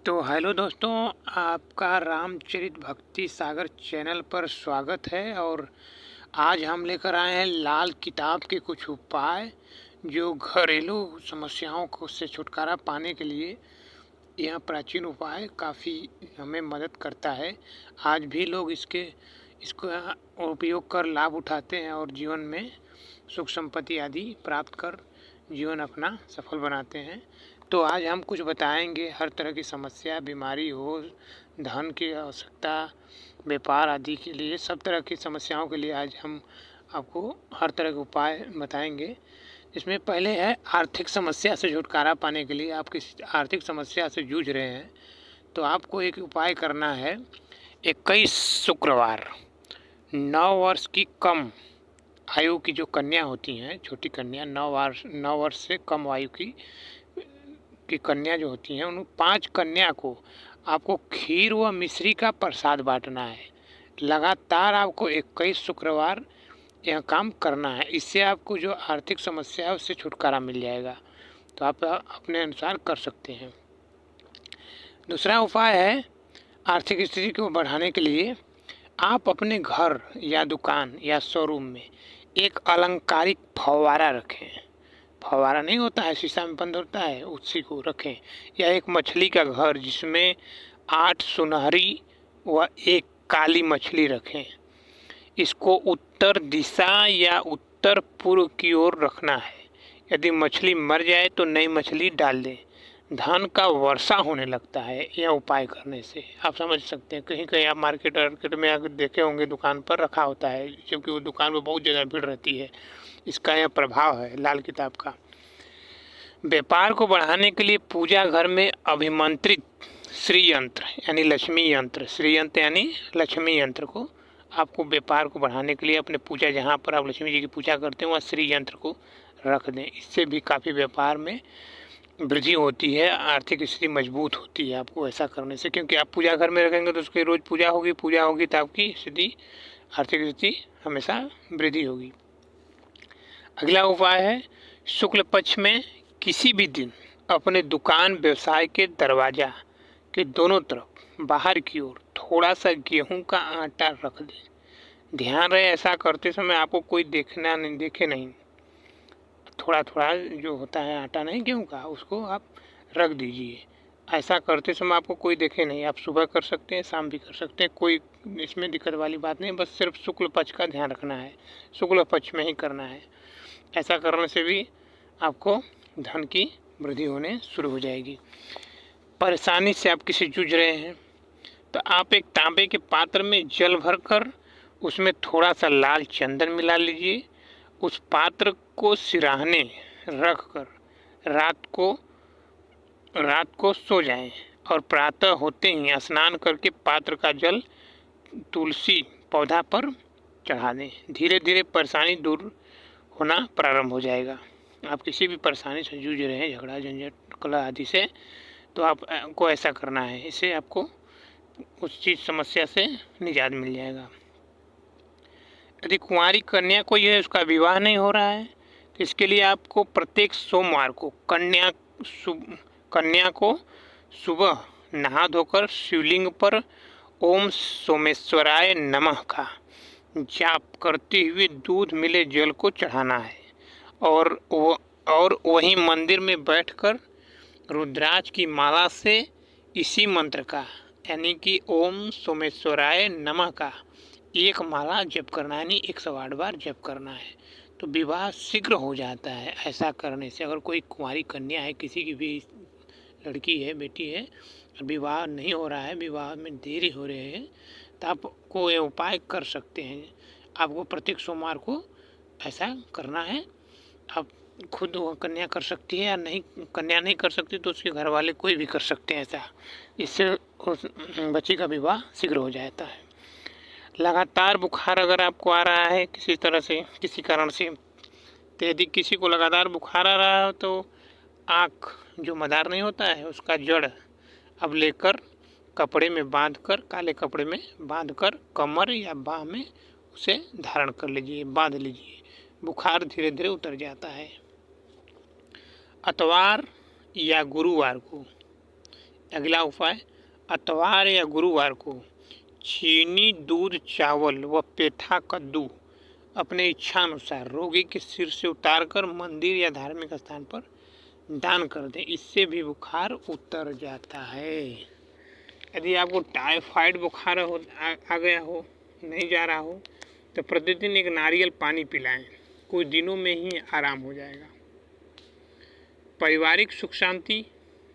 तो हेलो दोस्तों, आपका रामचरित भक्ति सागर चैनल पर स्वागत है। और आज हम लेकर आए हैं लाल किताब के कुछ उपाय जो घरेलू समस्याओं को से छुटकारा पाने के लिए। यह प्राचीन उपाय काफ़ी हमें मदद करता है। आज भी लोग इसको उपयोग कर लाभ उठाते हैं और जीवन में सुख संपत्ति आदि प्राप्त कर जीवन अपना सफल बनाते हैं। तो आज हम कुछ बताएंगे, हर तरह की समस्या, बीमारी हो, धन की आवश्यकता, व्यापार आदि के लिए, सब तरह की समस्याओं के लिए आज हम आपको हर तरह के उपाय बताएंगे। इसमें पहले है आर्थिक समस्या से छुटकारा पाने के लिए। आप किसी आर्थिक समस्या से जूझ रहे हैं तो आपको एक उपाय करना है। 21 शुक्रवार 9 वर्ष की कम आयु की जो कन्या होती हैं, छोटी कन्या, 9 वर्ष से कम आयु की कन्या जो होती हैं, उन 5 कन्या को आपको खीर व मिश्री का प्रसाद बांटना है। लगातार आपको 21 शुक्रवार यह काम करना है। इससे आपको जो आर्थिक समस्या है उससे छुटकारा मिल जाएगा। तो आप अपने अनुसार कर सकते हैं। दूसरा उपाय है आर्थिक स्थिति को बढ़ाने के लिए। आप अपने घर या दुकान या शोरूम में एक अलंकारिक फव्वारा रखें। फव्वारा नहीं होता है, शीशा में बंद होता है, उसी को रखें। या एक मछली का घर जिसमें 8 सुनहरी व 1 काली मछली रखें। इसको उत्तर दिशा या उत्तर पूर्व की ओर रखना है। यदि मछली मर जाए तो नई मछली डाल दें। धन का वर्षा होने लगता है यह उपाय करने से। आप समझ सकते हैं, कहीं कहीं आप मार्केट में अगर देखे होंगे, दुकान पर रखा होता है, क्योंकि वो दुकान में बहुत ज़्यादा भीड़ रहती है। इसका यह प्रभाव है लाल किताब का। व्यापार को बढ़ाने के लिए पूजा घर में अभिमंत्रित श्री यंत्र यानी लक्ष्मी यंत्र, श्री यंत्र यानी लक्ष्मी यंत्र को आपको व्यापार को बढ़ाने के लिए अपने पूजा, जहाँ पर आप लक्ष्मी जी की पूजा करते हैं, वहाँ श्री यंत्र को रख दें। इससे भी काफ़ी व्यापार में वृद्धि होती है, आर्थिक स्थिति मजबूत होती है आपको ऐसा करने से। क्योंकि आप पूजा घर में रखेंगे तो उसकी रोज़ पूजा होगी तो आपकी स्थिति, आर्थिक स्थिति हमेशा वृद्धि होगी। अगला उपाय है शुक्ल पक्ष में किसी भी दिन अपने दुकान व्यवसाय के दरवाजा के दोनों तरफ बाहर की ओर थोड़ा सा गेहूं का आटा रख दें। ध्यान रहे ऐसा करते समय आपको कोई देखे नहीं। थोड़ा थोड़ा जो होता है आटा, नहीं गेहूं का, उसको आप रख दीजिए। ऐसा करते समय आपको कोई देखे नहीं। आप सुबह कर सकते हैं, शाम भी कर सकते हैं, कोई इसमें दिक्कत वाली बात नहीं। बस सिर्फ शुक्ल पक्ष का ध्यान रखना है, शुक्ल पक्ष में ही करना है। ऐसा करने से भी आपको धन की वृद्धि होने शुरू हो जाएगी। परेशानी से आप किसी जूझ रहे हैं तो आप एक तांबे के पात्र में जल भरकर उसमें थोड़ा सा लाल चंदन मिला लीजिए। उस पात्र को सिराहने रख कर रात को सो जाएं और प्रातः होते ही स्नान करके पात्र का जल तुलसी पौधा पर चढ़ा दें। धीरे धीरे परेशानी दूर होना प्रारंभ हो जाएगा। आप किसी भी परेशानी से जूझ रहे हैं, झगड़ा झंझट कलह आदि से, तो आपको ऐसा करना है। इससे आपको उस चीज़ समस्या से निजात मिल जाएगा। यदि कुंवारी कन्या कोई है, उसका विवाह नहीं हो रहा है, तो इसके लिए आपको प्रत्येक सोमवार को कन्या को सुबह नहा धोकर शिवलिंग पर ओम सोमेश्वराय नमः का जाप करते हुए दूध मिले जल को चढ़ाना है। और वहीं मंदिर में बैठकर रुद्राक्ष की माला से इसी मंत्र का, यानी कि ओम सोमेश्वराय नमः का 1 माला जप करना है, यानी 108 बार जप करना है। तो विवाह शीघ्र हो जाता है ऐसा करने से। अगर कोई कुंवारी कन्या है, किसी की भी लड़की है, बेटी है, विवाह नहीं हो रहा है, विवाह में देरी हो रही है, तो आपको ये उपाय कर सकते हैं। आपको प्रत्येक सोमवार को ऐसा करना है। आप खुद कन्या कर सकती है, या नहीं कन्या नहीं कर सकती तो उसके घर वाले कोई भी कर सकते हैं ऐसा। इससे उस बच्ची का विवाह शीघ्र हो जाता है। लगातार बुखार अगर आपको आ रहा है किसी तरह से, किसी कारण से, तो यदि किसी को लगातार बुखार आ रहा हो तो आँख जो मदार नहीं होता है, उसका जड़ अब लेकर कपड़े में बांधकर, काले कपड़े में बांधकर कमर या बाह में उसे धारण कर लीजिए, बांध लीजिए। बुखार धीरे धीरे उतर जाता है। अतवार या गुरुवार को अगला उपाय, अतवार या गुरुवार को चीनी, दूध, चावल व पेठा कद्दू अपने इच्छानुसार रोगी के सिर से उतारकर मंदिर या धार्मिक स्थान पर दान कर दें। इससे भी बुखार उतर जाता है। यदि आपको टाइफाइड बुखार आ गया हो, नहीं जा रहा हो, तो प्रतिदिन एक नारियल पानी पिलाएं। कुछ दिनों में ही आराम हो जाएगा। पारिवारिक सुख शांति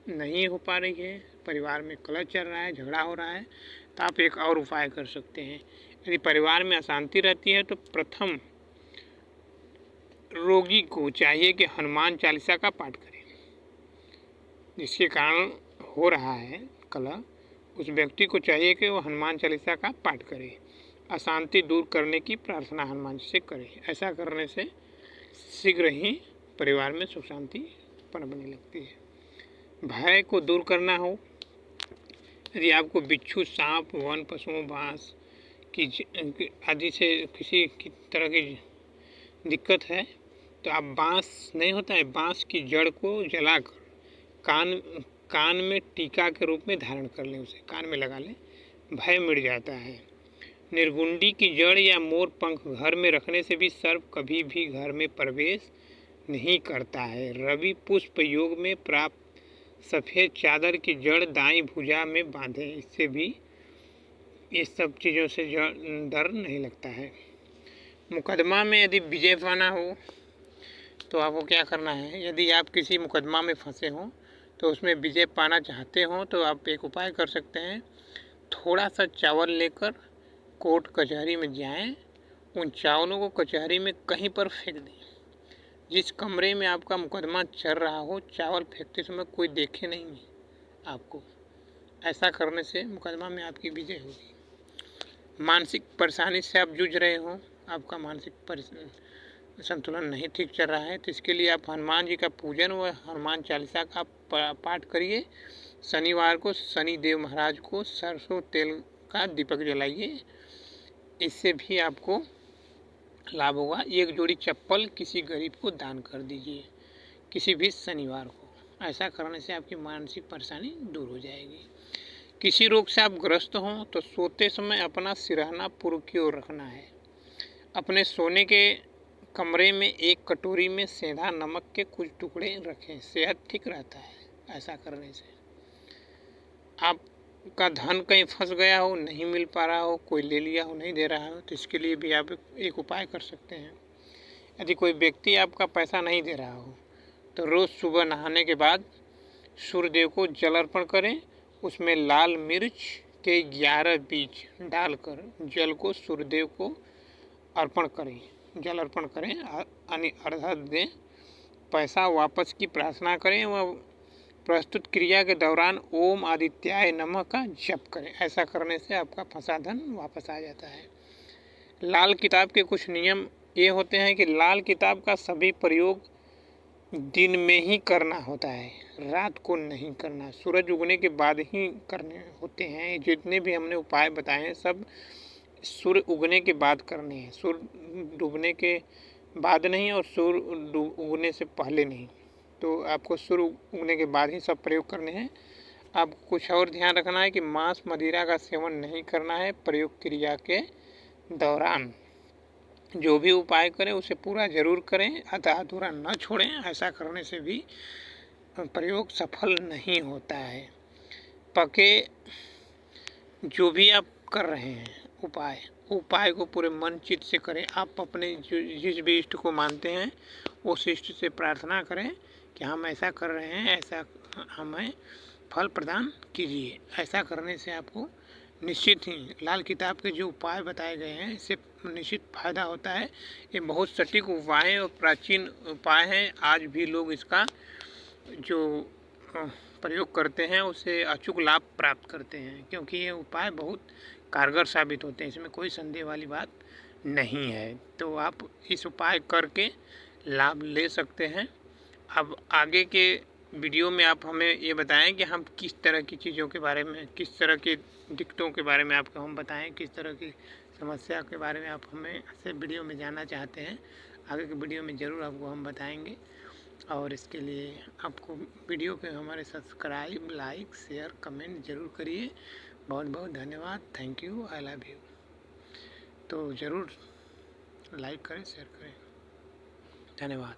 नहीं हो पा रही है, परिवार में कलह चल रहा है, झगड़ा हो रहा है, तो आप एक और उपाय कर सकते हैं। यदि परिवार में अशांति रहती है तो प्रथम रोगी को चाहिए कि हनुमान चालीसा का पाठ करें। जिसके कारण हो रहा है कलह, उस व्यक्ति को चाहिए कि वो हनुमान चालीसा का पाठ करे, अशांति दूर करने की प्रार्थना हनुमान जी से करे। ऐसा करने से शीघ्र ही परिवार में सुख शांति पनपने लगती है। भय को दूर करना हो, यदि आपको बिच्छू, सांप, वन पशुओं, बांस की आदि से किसी की तरह की दिक्कत है, तो आप बांस नहीं होता है, बांस की जड़ को जलाकर कान में टीका के रूप में धारण कर लें, उसे कान में लगा लें, भय मिट जाता है। निर्गुंडी की जड़ या मोर पंख घर में रखने से भी सर्प कभी भी घर में प्रवेश नहीं करता है। रवि पुष्प योग में प्राप्त सफ़ेद चादर की जड़ दाईं भुजा में बांधें, इससे भी ये सब चीज़ों से डर नहीं लगता है। मुकदमा में यदि विजय पाना हो तो आपको क्या करना है, यदि आप किसी मुकदमा में फंसे हों तो उसमें विजय पाना चाहते हों तो आप एक उपाय कर सकते हैं। थोड़ा सा चावल लेकर कोर्ट कचहरी में जाएं, उन चावलों को कचहरी में कहीं पर फेंक दें। जिस कमरे में आपका मुकदमा चल रहा हो, चावल फेंकते समय कोई देखे नहीं आपको। ऐसा करने से मुकदमा में आपकी विजय होगी। मानसिक परेशानी से आप जूझ रहे हो, आपका मानसिक संतुलन नहीं ठीक चल रहा है, तो इसके लिए आप हनुमान जी का पूजन व हनुमान चालीसा का पाठ करिए। शनिवार को शनि देव महाराज को सरसों तेल का दीपक जलाइए, इससे भी आपको लाभ होगा। एक जोड़ी चप्पल किसी गरीब को दान कर दीजिए किसी भी शनिवार को। ऐसा करने से आपकी मानसिक परेशानी दूर हो जाएगी। किसी रोग से आप ग्रस्त हों तो सोते समय अपना सिरहाना पूर्व की ओर रखना है। अपने सोने के कमरे में एक कटोरी में सेंधा नमक के कुछ टुकड़े रखें, सेहत ठीक रहता है। ऐसा करने से आपका धन कहीं फंस गया हो, नहीं मिल पा रहा हो, कोई ले लिया हो, नहीं दे रहा हो, तो इसके लिए भी आप एक उपाय कर सकते हैं। यदि कोई व्यक्ति आपका पैसा नहीं दे रहा हो तो रोज़ सुबह नहाने के बाद सूर्यदेव को जल अर्पण करें। उसमें लाल मिर्च के 11 बीज डालकर जल को सूर्यदेव को अर्पण करें, जल अर्पण करें, यानी अर्घ्य दें। पैसा वापस की प्रार्थना करें व प्रस्तुत क्रिया के दौरान ओम आदित्याय नमः का जप करें। ऐसा करने से आपका फंसा धन वापस आ जाता है। लाल किताब के कुछ नियम ये होते हैं कि लाल किताब का सभी प्रयोग दिन में ही करना होता है, रात को नहीं करना। सूरज उगने के बाद ही करने होते हैं। जितने भी हमने उपाय बताए हैं सब सूर्य उगने के बाद करने हैं, सूर्य डूबने के बाद नहीं और सूर्य उगने से पहले नहीं। तो आपको सूर्य उगने के बाद ही सब प्रयोग करने हैं। आपको कुछ और ध्यान रखना है कि मांस मदिरा का सेवन नहीं करना है प्रयोग क्रिया के दौरान। जो भी उपाय करें उसे पूरा जरूर करें, अतः अधूरा न छोड़ें। ऐसा करने से भी प्रयोग सफल नहीं होता है। पके जो भी आप कर रहे हैं उपाय को पूरे मन चित्त से करें। आप अपने जिस भी इष्ट को मानते हैं उस इष्ट से प्रार्थना करें कि हम ऐसा कर रहे हैं, ऐसा हमें फल प्रदान कीजिए। ऐसा करने से आपको निश्चित ही लाल किताब के जो उपाय बताए गए हैं इससे निश्चित फायदा होता है। ये बहुत सटीक उपाय और प्राचीन उपाय हैं। आज भी लोग इसका जो प्रयोग करते हैं उससे अचूक लाभ प्राप्त करते हैं, क्योंकि ये उपाय बहुत कारगर साबित होते हैं, इसमें कोई संदेह वाली बात नहीं है। तो आप इस उपाय करके लाभ ले सकते हैं। अब आगे के वीडियो में आप हमें ये बताएं कि हम किस तरह की चीज़ों के बारे में, किस तरह की दिक्कतों के बारे में आपको हम बताएं, किस तरह की समस्या के बारे में आप हमें से वीडियो में जानना चाहते हैं। आगे के वीडियो में ज़रूर आपको हम बताएंगे। और इसके लिए आपको वीडियो पे हमारे सब्सक्राइब, लाइक, शेयर, कमेंट ज़रूर करिए। बहुत बहुत धन्यवाद। Thank you. I love you. तो ज़रूर लाइक करें, शेयर करें। धन्यवाद।